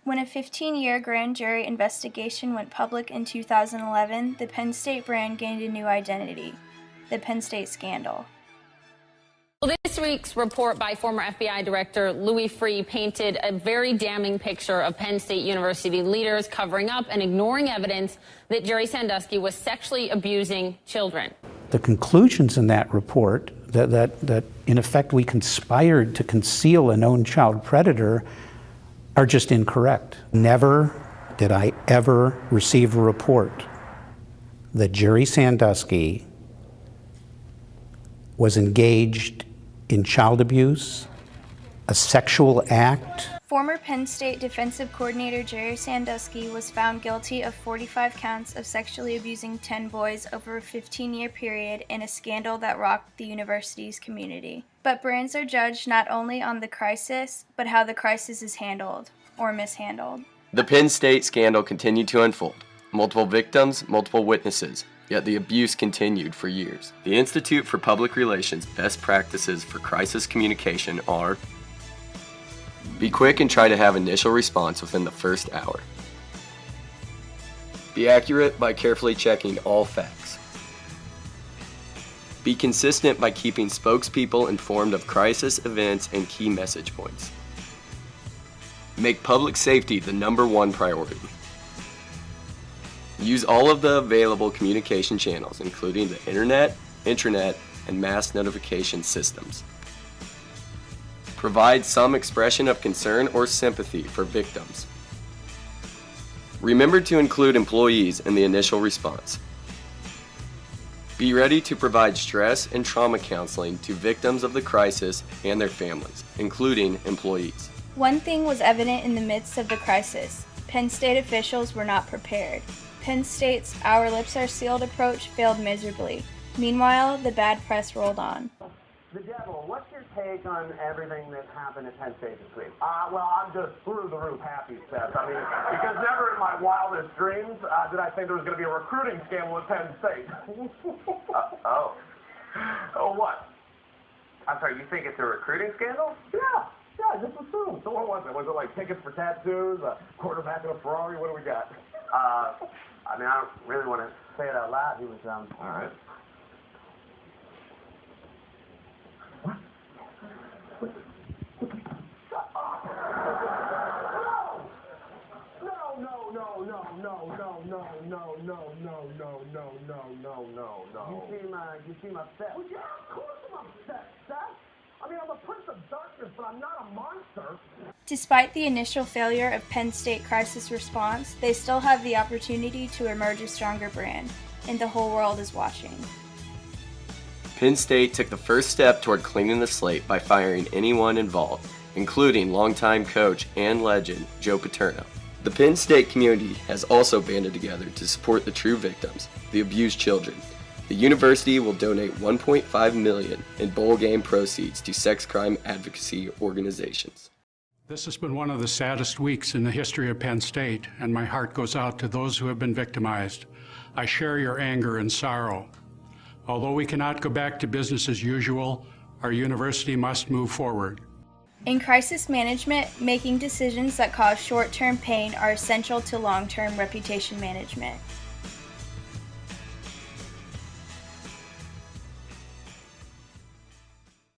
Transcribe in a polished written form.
When a 15-year grand jury investigation went public in 2011, the Penn State brand gained a new identity, the Penn State scandal. Well, this week's report by former FBI Director Louis Freeh painted a very damning picture of Penn State University leaders covering up and ignoring evidence that Jerry Sandusky was sexually abusing children. The conclusions in that report that in effect we conspired to conceal a known child predator are just incorrect. Never did I ever receive a report that Jerry Sandusky was engaged in child abuse, a sexual act. Former Penn State defensive coordinator Jerry Sandusky was found guilty of 45 counts of sexually abusing 10 boys over a 15-year period in a scandal that rocked the university's community. But brands are judged not only on the crisis, but how the crisis is handled or mishandled. The Penn State scandal continued to unfold. Multiple victims, multiple witnesses, yet the abuse continued for years. The Institute for Public Relations best practices for crisis communication are: be quick and try to have initial response within the first hour. Be accurate by carefully checking all facts. Be consistent by keeping spokespeople informed of crisis events and key message points. Make public safety the #1 priority. Use all of the available communication channels, including the internet, intranet, and mass notification systems. Provide some expression of concern or sympathy for victims. Remember to include employees in the initial response. Be ready to provide stress and trauma counseling to victims of the crisis and their families, including employees. One thing was evident in the midst of the crisis: Penn State officials were not prepared. Penn State's "our lips are sealed" approach failed miserably. Meanwhile, the bad press rolled on. The Devil, what's your take on everything that happened at Penn State this week? Well, I'm just through the roof happy, Seth. I mean, because never in my wildest dreams did I think there was going to be a recruiting scandal at Penn State. Oh, what? I'm sorry, you think it's a recruiting scandal? Yeah, just assume. So what was it? Was it like tickets for tattoos, a quarterback in a Ferrari? What do we got? I mean, I don't really want to say it out loud. He was, all right. No. You seem upset. Well, yeah, of course I'm upset, Seth. I mean, I'm a prince of darkness, but I'm not a monster. Despite the initial failure of Penn State crisis response, they still have the opportunity to emerge a stronger brand, and the whole world is watching. Penn State took the first step toward cleaning the slate by firing anyone involved, including longtime coach and legend Joe Paterno. The Penn State community has also banded together to support the true victims, the abused children. The university will donate $1.5 million in bowl game proceeds to sex crime advocacy organizations. This has been one of the saddest weeks in the history of Penn State, and my heart goes out to those who have been victimized. I share your anger and sorrow. Although we cannot go back to business as usual, our university must move forward. In crisis management, making decisions that cause short-term pain are essential to long-term reputation management.